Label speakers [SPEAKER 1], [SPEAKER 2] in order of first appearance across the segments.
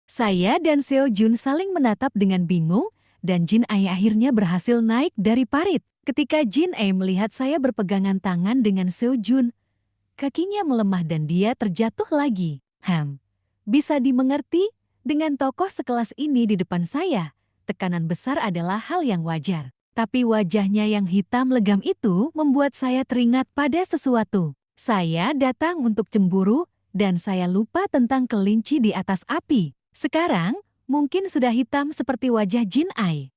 [SPEAKER 1] Saya dan Seo Jun saling menatap dengan bingung, dan Jin Ai akhirnya berhasil naik dari parit. Ketika Jin Ai melihat saya berpegangan tangan dengan Seo Jun, kakinya melemah dan dia terjatuh lagi. Bisa dimengerti, dengan tokoh sekelas ini di depan saya, tekanan besar adalah hal yang wajar. Tapi wajahnya yang hitam legam itu membuat saya teringat pada sesuatu. Saya datang untuk cemburu, dan saya lupa tentang kelinci di atas api. Sekarang, mungkin sudah hitam seperti wajah Jin Ai.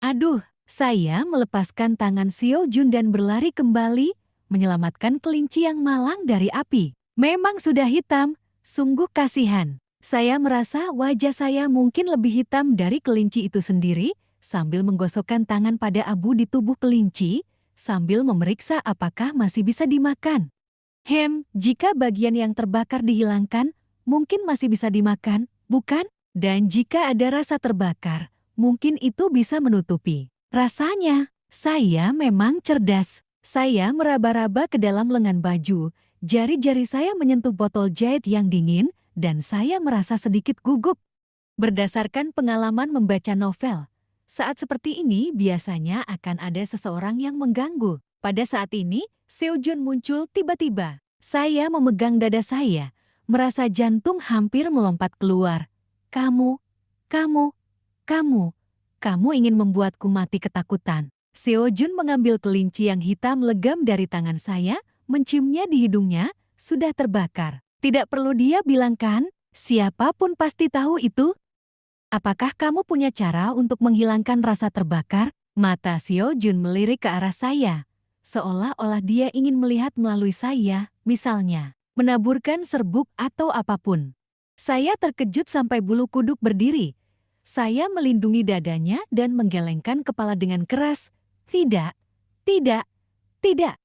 [SPEAKER 1] Aduh, saya melepaskan tangan Seo Jun dan berlari kembali, menyelamatkan kelinci yang malang dari api. Memang sudah hitam, sungguh kasihan. Saya merasa wajah saya mungkin lebih hitam dari kelinci itu sendiri, sambil menggosokkan tangan pada abu di tubuh kelinci, sambil memeriksa apakah masih bisa dimakan. Jika bagian yang terbakar dihilangkan, mungkin masih bisa dimakan, bukan? Dan jika ada rasa terbakar, mungkin itu bisa menutupi rasanya. Saya memang cerdas. Saya meraba-raba ke dalam lengan baju, jari-jari saya menyentuh botol jahit yang dingin, dan saya merasa sedikit gugup. Berdasarkan pengalaman membaca novel, saat seperti ini biasanya akan ada seseorang yang mengganggu. Pada saat ini, Seo Jun muncul tiba-tiba. Saya memegang dada saya, merasa jantung hampir melompat keluar. Kamu, kamu, kamu ingin membuatku mati ketakutan. Seo Jun mengambil kelinci yang hitam legam dari tangan saya, menciumnya di hidungnya, sudah terbakar. Tidak perlu dia bilang kan, siapapun pasti tahu itu. Apakah kamu punya cara untuk menghilangkan rasa terbakar? Mata Seo Jun melirik ke arah saya, seolah-olah dia ingin melihat melalui saya, misalnya, menaburkan serbuk atau apapun. Saya terkejut sampai bulu kuduk berdiri. Saya melindungi dadanya dan menggelengkan kepala dengan keras. Tidak, tidak, tidak,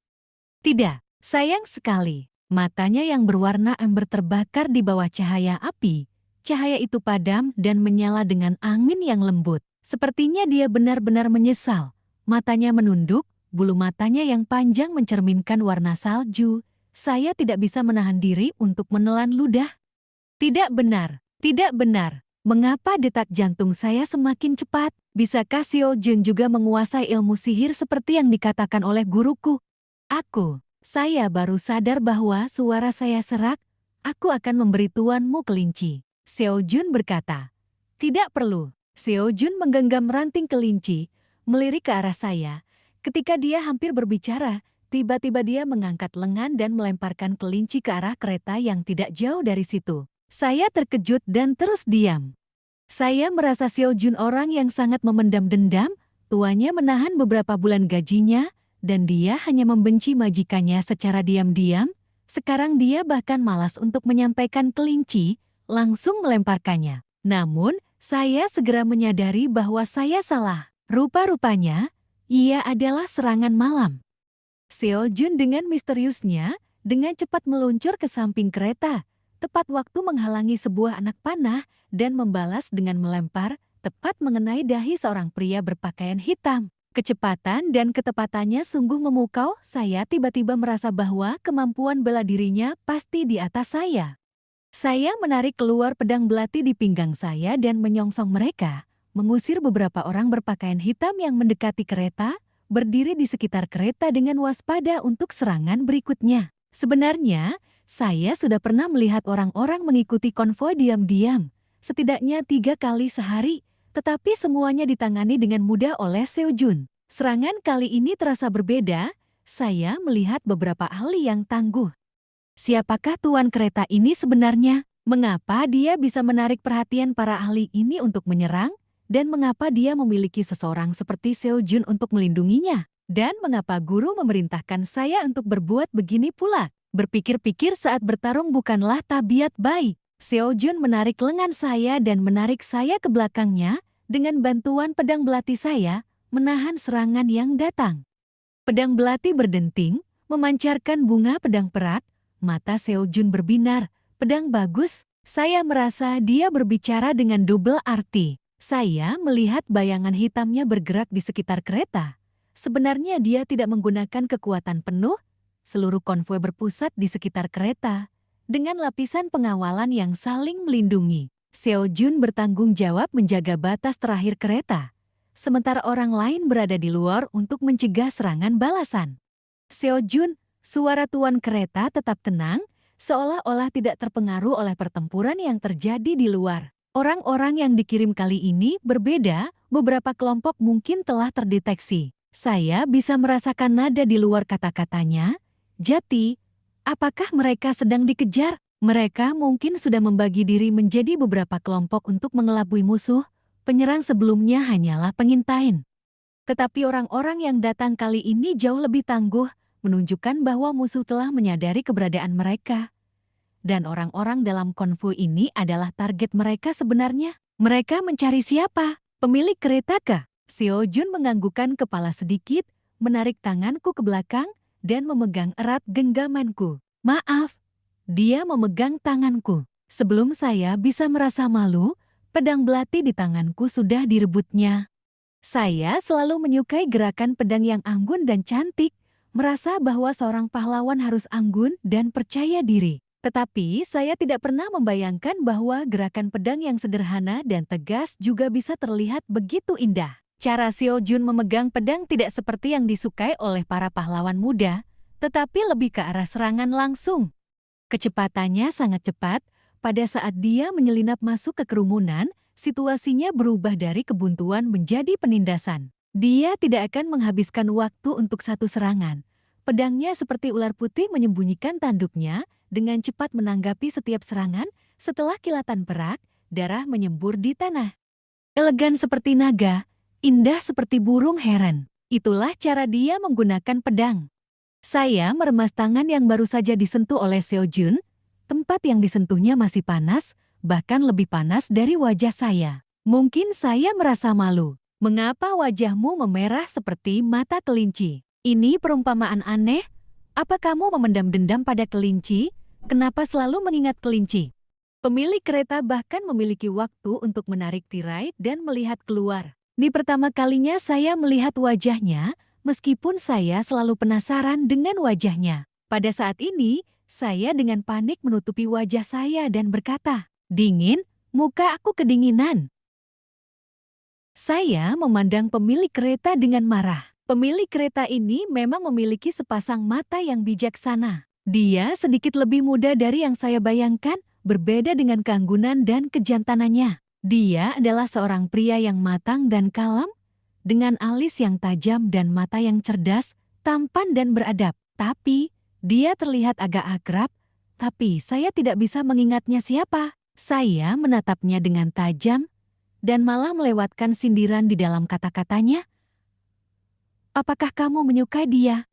[SPEAKER 1] tidak. Sayang sekali. Matanya yang berwarna amber terbakar di bawah cahaya api. Cahaya itu padam dan menyala dengan angin yang lembut. Sepertinya dia benar-benar menyesal. Matanya menunduk, bulu matanya yang panjang mencerminkan warna salju. Saya tidak bisa menahan diri untuk menelan ludah. Tidak benar, tidak benar. Mengapa detak jantung saya semakin cepat? Bisakah Seo Jun juga menguasai ilmu sihir seperti yang dikatakan oleh guruku? Saya baru sadar bahwa suara saya serak. Aku akan memberi tuanmu kelinci. Seo Jun berkata. Tidak perlu. Seo Jun menggenggam ranting kelinci, melirik ke arah saya. Ketika dia hampir berbicara, tiba-tiba dia mengangkat lengan dan melemparkan kelinci ke arah kereta yang tidak jauh dari situ. Saya terkejut dan terus diam. Saya merasa Seo Jun orang yang sangat memendam dendam, tuanya menahan beberapa bulan gajinya, dan dia hanya membenci majikannya secara diam-diam. Sekarang dia bahkan malas untuk menyampaikan kelinci, langsung melemparkannya. Namun, saya segera menyadari bahwa saya salah. Rupa-rupanya, ia adalah serangan malam. Seo Jun dengan misteriusnya, dengan cepat meluncur ke samping kereta, tepat waktu menghalangi sebuah anak panah dan membalas dengan melempar, tepat mengenai dahi seorang pria berpakaian hitam. Kecepatan dan ketepatannya sungguh memukau. Saya tiba-tiba merasa bahwa kemampuan bela dirinya pasti di atas saya. Saya menarik keluar pedang belati di pinggang saya dan menyongsong mereka, mengusir beberapa orang berpakaian hitam yang mendekati kereta, berdiri di sekitar kereta dengan waspada untuk serangan berikutnya. Sebenarnya, saya sudah pernah melihat orang-orang mengikuti konvoi diam-diam, setidaknya 3 kali sehari, tetapi semuanya ditangani dengan mudah oleh Seo Jun. Serangan kali ini terasa berbeda, saya melihat beberapa ahli yang tangguh. Siapakah tuan kereta ini sebenarnya? Mengapa dia bisa menarik perhatian para ahli ini untuk menyerang? Dan mengapa dia memiliki seseorang seperti Seo Jun untuk melindunginya? Dan mengapa guru memerintahkan saya untuk berbuat begini pula? Berpikir-pikir saat bertarung bukanlah tabiat baik. Seo Jun menarik lengan saya dan menarik saya ke belakangnya, dengan bantuan pedang belati saya, menahan serangan yang datang. Pedang belati berdenting, memancarkan bunga pedang perak, mata Seo Jun berbinar, pedang bagus, saya merasa dia berbicara dengan double arti. Saya melihat bayangan hitamnya bergerak di sekitar kereta. Sebenarnya dia tidak menggunakan kekuatan penuh, seluruh konvoi berpusat di sekitar kereta, dengan lapisan pengawalan yang saling melindungi. Seo Jun bertanggung jawab menjaga batas terakhir kereta, sementara orang lain berada di luar untuk mencegah serangan balasan. Seo Jun, suara tuan kereta tetap tenang, seolah-olah tidak terpengaruh oleh pertempuran yang terjadi di luar. Orang-orang yang dikirim kali ini berbeda, beberapa kelompok mungkin telah terdeteksi. Saya bisa merasakan nada di luar kata-katanya. Jati, apakah mereka sedang dikejar? Mereka mungkin sudah membagi diri menjadi beberapa kelompok untuk mengelabui musuh. Penyerang sebelumnya hanyalah pengintain. Tetapi orang-orang yang datang kali ini jauh lebih tangguh, menunjukkan bahwa musuh telah menyadari keberadaan mereka. Dan orang-orang dalam konvoi ini adalah target mereka sebenarnya. Mereka mencari siapa? Pemilik kereta kah? Seo Jun menganggukkan kepala sedikit, menarik tanganku ke belakang, dan memegang erat genggamanku. Maaf. Dia memegang tanganku. Sebelum saya bisa merasa malu, pedang belati di tanganku sudah direbutnya. Saya selalu menyukai gerakan pedang yang anggun dan cantik, merasa bahwa seorang pahlawan harus anggun dan percaya diri. Tetapi saya tidak pernah membayangkan bahwa gerakan pedang yang sederhana dan tegas juga bisa terlihat begitu indah. Cara Seo Jun memegang pedang tidak seperti yang disukai oleh para pahlawan muda, tetapi lebih ke arah serangan langsung. Kecepatannya sangat cepat. Pada saat dia menyelinap masuk ke kerumunan, situasinya berubah dari kebuntuan menjadi penindasan. Dia tidak akan menghabiskan waktu untuk satu serangan. Pedangnya seperti ular putih menyembunyikan tanduknya, dengan cepat menanggapi setiap serangan. Setelah kilatan perak, darah menyembur di tanah. Elegan seperti naga, indah seperti burung heron. Itulah cara dia menggunakan pedang. Saya meremas tangan yang baru saja disentuh oleh Seo Jun. Tempat yang disentuhnya masih panas, bahkan lebih panas dari wajah saya. Mungkin saya merasa malu. Mengapa wajahmu memerah seperti mata kelinci? Ini perumpamaan aneh. Apa kamu memendam dendam pada kelinci? Kenapa selalu mengingat kelinci? Pemilik kereta bahkan memiliki waktu untuk menarik tirai dan melihat keluar. Ini pertama kalinya saya melihat wajahnya, meskipun saya selalu penasaran dengan wajahnya. Pada saat ini, saya dengan panik menutupi wajah saya dan berkata, "Dingin, muka aku kedinginan." Saya memandang pemilik kereta dengan marah. Pemilik kereta ini memang memiliki sepasang mata yang bijaksana. Dia sedikit lebih muda dari yang saya bayangkan, berbeda dengan keanggunan dan kejantanannya. Dia adalah seorang pria yang matang dan kalem, dengan alis yang tajam dan mata yang cerdas, tampan dan beradab. Tapi, dia terlihat agak akrab, tapi saya tidak bisa mengingatnya siapa. Saya menatapnya dengan tajam, dan malah melewatkan sindiran di dalam kata-katanya. Apakah kamu menyukai dia?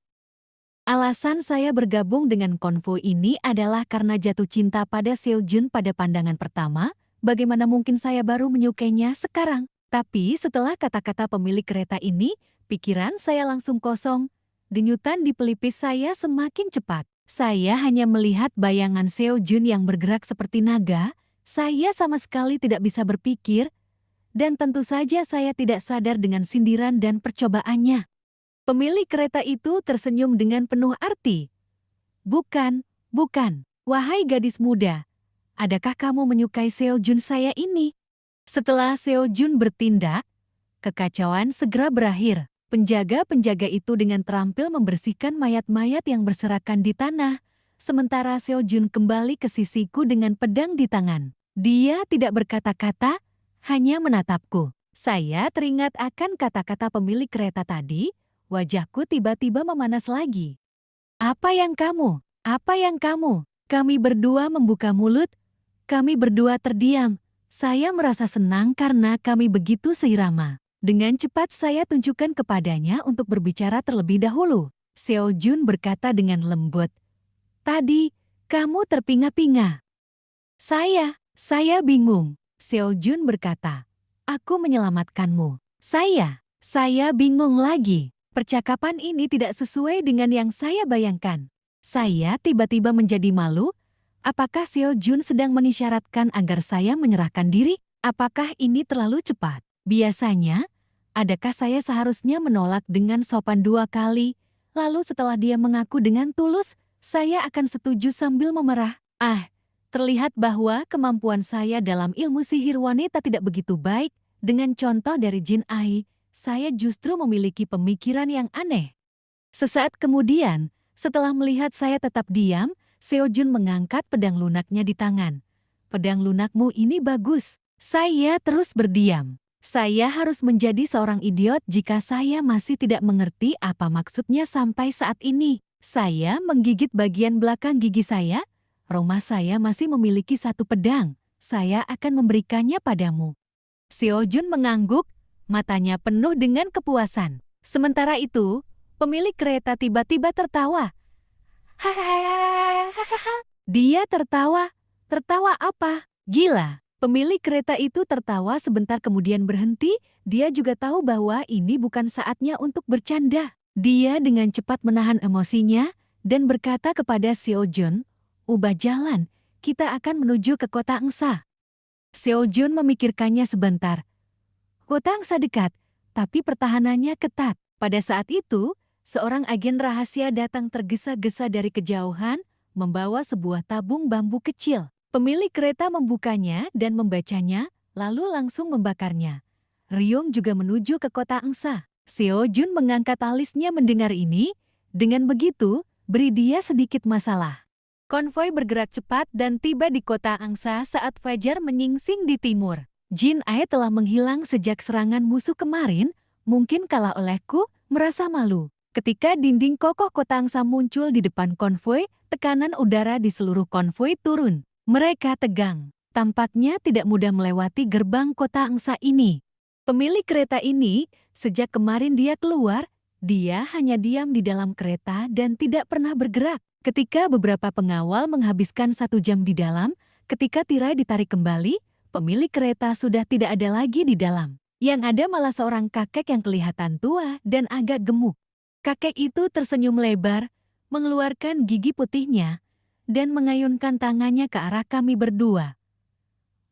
[SPEAKER 1] Alasan saya bergabung dengan konvoi ini adalah karena jatuh cinta pada Seo Jun pada pandangan pertama. Bagaimana mungkin saya baru menyukainya sekarang? Tapi setelah kata-kata pemilik kereta ini, pikiran saya langsung kosong. Denyutan di pelipis saya semakin cepat. Saya hanya melihat bayangan Seo Jun yang bergerak seperti naga. Saya sama sekali tidak bisa berpikir. Dan tentu saja saya tidak sadar dengan sindiran dan percobaannya. Pemilik kereta itu tersenyum dengan penuh arti. Bukan, bukan. Wahai gadis muda, adakah kamu menyukai Seo Jun saya ini? Setelah Seo Jun bertindak, kekacauan segera berakhir. Penjaga-penjaga itu dengan terampil membersihkan mayat-mayat yang berserakan di tanah, sementara Seo Jun kembali ke sisiku dengan pedang di tangan. Dia tidak berkata-kata, hanya menatapku. Saya teringat akan kata-kata pemilik kereta tadi, wajahku tiba-tiba memanas lagi. Apa yang kamu? Apa yang kamu? Kami berdua membuka mulut, kami berdua terdiam. Saya merasa senang karena kami begitu seirama. Dengan cepat saya tunjukkan kepadanya untuk berbicara terlebih dahulu. Seo Jun berkata dengan lembut, "Tadi, kamu terpinga-pinga." Saya bingung. Seo Jun berkata, "Aku menyelamatkanmu." Saya bingung lagi. Percakapan ini tidak sesuai dengan yang saya bayangkan. Saya tiba-tiba menjadi malu. Apakah Seo Jun sedang mengisyaratkan agar saya menyerahkan diri? Apakah ini terlalu cepat? Biasanya, adakah saya seharusnya menolak dengan sopan 2 kali, lalu setelah dia mengaku dengan tulus, saya akan setuju sambil memerah? Terlihat bahwa kemampuan saya dalam ilmu sihir wanita tidak begitu baik. Dengan contoh dari Jin Ai, saya justru memiliki pemikiran yang aneh. Sesaat kemudian, setelah melihat saya tetap diam, Seo Jun mengangkat pedang lunaknya di tangan. Pedang lunakmu ini bagus. Saya terus berdiam. Saya harus menjadi seorang idiot jika saya masih tidak mengerti apa maksudnya sampai saat ini. Saya menggigit bagian belakang gigi saya. Roma saya masih memiliki satu pedang. Saya akan memberikannya padamu. Seo Jun mengangguk, matanya penuh dengan kepuasan. Sementara itu, pemilik kereta tiba-tiba tertawa. Hahaha. Dia tertawa. Tertawa apa? Gila. Pemilik kereta itu tertawa sebentar kemudian berhenti. Dia juga tahu bahwa ini bukan saatnya untuk bercanda. Dia dengan cepat menahan emosinya dan berkata kepada Seo Jun, "Ubah jalan, kita akan menuju ke kota Angsa." Seo Jun memikirkannya sebentar. Kota Angsa dekat, tapi pertahanannya ketat. Pada saat itu, seorang agen rahasia datang tergesa-gesa dari kejauhan, membawa sebuah tabung bambu kecil. Pemilik kereta membukanya dan membacanya, lalu langsung membakarnya. Ryong juga menuju ke kota Angsa. Seo Jun mengangkat alisnya mendengar ini. Dengan begitu, beri dia sedikit masalah. Konvoi bergerak cepat dan tiba di kota Angsa saat fajar menyingsing di timur. Jin Ai telah menghilang sejak serangan musuh kemarin, mungkin kalah olehku, merasa malu. Ketika dinding kokoh kota Angsa muncul di depan konvoi, tekanan udara di seluruh konvoi turun. Mereka tegang. Tampaknya tidak mudah melewati gerbang kota Angsa ini. Pemilik kereta ini, sejak kemarin dia keluar, dia hanya diam di dalam kereta dan tidak pernah bergerak. Ketika beberapa pengawal menghabiskan 1 jam di dalam, ketika tirai ditarik kembali, pemilik kereta sudah tidak ada lagi di dalam. Yang ada malah seorang kakek yang kelihatan tua dan agak gemuk. Kakek itu tersenyum lebar, mengeluarkan gigi putihnya, dan mengayunkan tangannya ke arah kami berdua.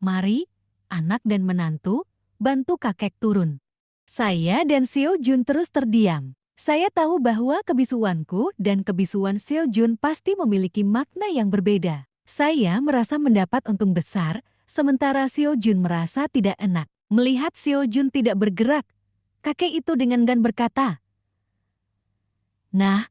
[SPEAKER 1] "Mari, anak dan menantu, bantu kakek turun." Saya dan Seo Jun terus terdiam. Saya tahu bahwa kebisuanku dan kebisuan Seo Jun pasti memiliki makna yang berbeda. Saya merasa mendapat untung besar, sementara Seo Jun merasa tidak enak. Melihat Seo Jun tidak bergerak, kakek itu dengan enggan berkata, "Nah,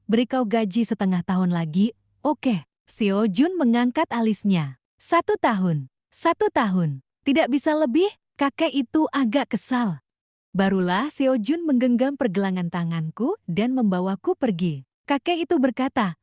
[SPEAKER 1] beri kau gaji setengah tahun lagi, oke." Seo Jun mengangkat alisnya. 1 tahun, 1 tahun, tidak bisa lebih, kakek itu agak kesal. Barulah Seo Jun menggenggam pergelangan tanganku dan membawaku pergi. Kakek itu berkata,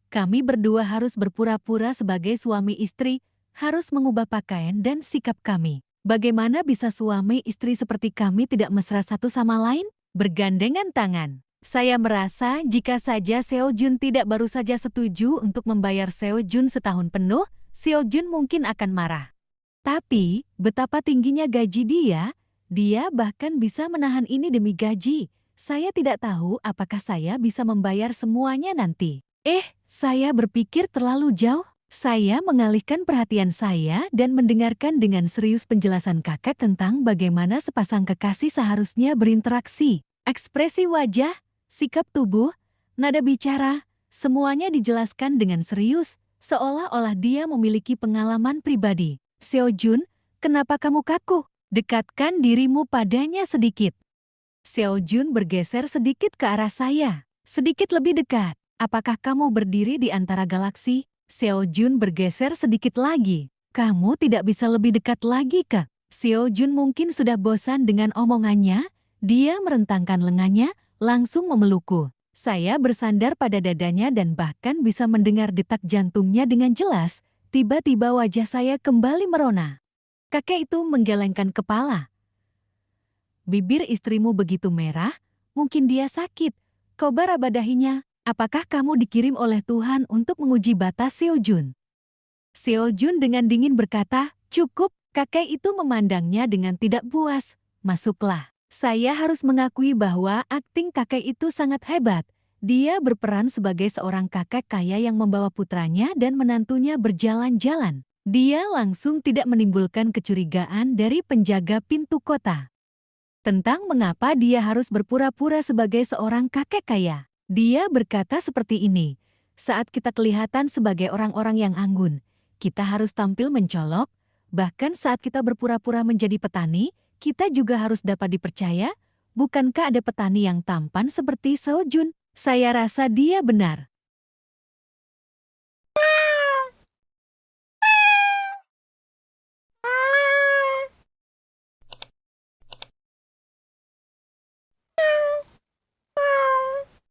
[SPEAKER 1] "Kami berdua harus berpura-pura sebagai suami istri, harus mengubah pakaian dan sikap kami. Bagaimana bisa suami istri seperti kami tidak mesra satu sama lain? Bergandengan tangan." Saya merasa jika saja Seo Jun tidak baru saja setuju untuk membayar Seo Jun setahun penuh, Seo Jun mungkin akan marah. Tapi, betapa tingginya gaji dia bahkan bisa menahan ini demi gaji. Saya tidak tahu apakah saya bisa membayar semuanya nanti. Saya berpikir terlalu jauh. Saya mengalihkan perhatian saya dan mendengarkan dengan serius penjelasan kakek tentang bagaimana sepasang kekasih seharusnya berinteraksi. Ekspresi wajah, sikap tubuh, nada bicara, semuanya dijelaskan dengan serius, seolah-olah dia memiliki pengalaman pribadi. "Seo Jun, kenapa kamu kaku? Dekatkan dirimu padanya sedikit." Seo Jun bergeser sedikit ke arah saya. Sedikit lebih dekat. "Apakah kamu berdiri di antara galaksi?" Seo Jun bergeser sedikit lagi. "Kamu tidak bisa lebih dekat lagi, Kak?" Seo Jun mungkin sudah bosan dengan omongannya. Dia merentangkan lengannya, langsung memelukku. Saya bersandar pada dadanya dan bahkan bisa mendengar detak jantungnya dengan jelas. Tiba-tiba wajah saya kembali merona. Kakek itu menggelengkan kepala. "Bibir istrimu begitu merah, mungkin dia sakit. Kobar abadahinya, apakah kamu dikirim oleh Tuhan untuk menguji batas Seo Jun?" Seo Jun dengan dingin berkata, "Cukup." Kakek itu memandangnya dengan tidak puas. "Masuklah." Saya harus mengakui bahwa akting kakek itu sangat hebat. Dia berperan sebagai seorang kakek kaya yang membawa putranya dan menantunya berjalan-jalan. Dia langsung tidak menimbulkan kecurigaan dari penjaga pintu kota tentang mengapa dia harus berpura-pura sebagai seorang kakek kaya. Dia berkata seperti ini, "Saat kita kelihatan sebagai orang-orang yang anggun, kita harus tampil mencolok, bahkan saat kita berpura-pura menjadi petani, kita juga harus dapat dipercaya. Bukankah ada petani yang tampan seperti Seo Jun? Saya rasa dia benar.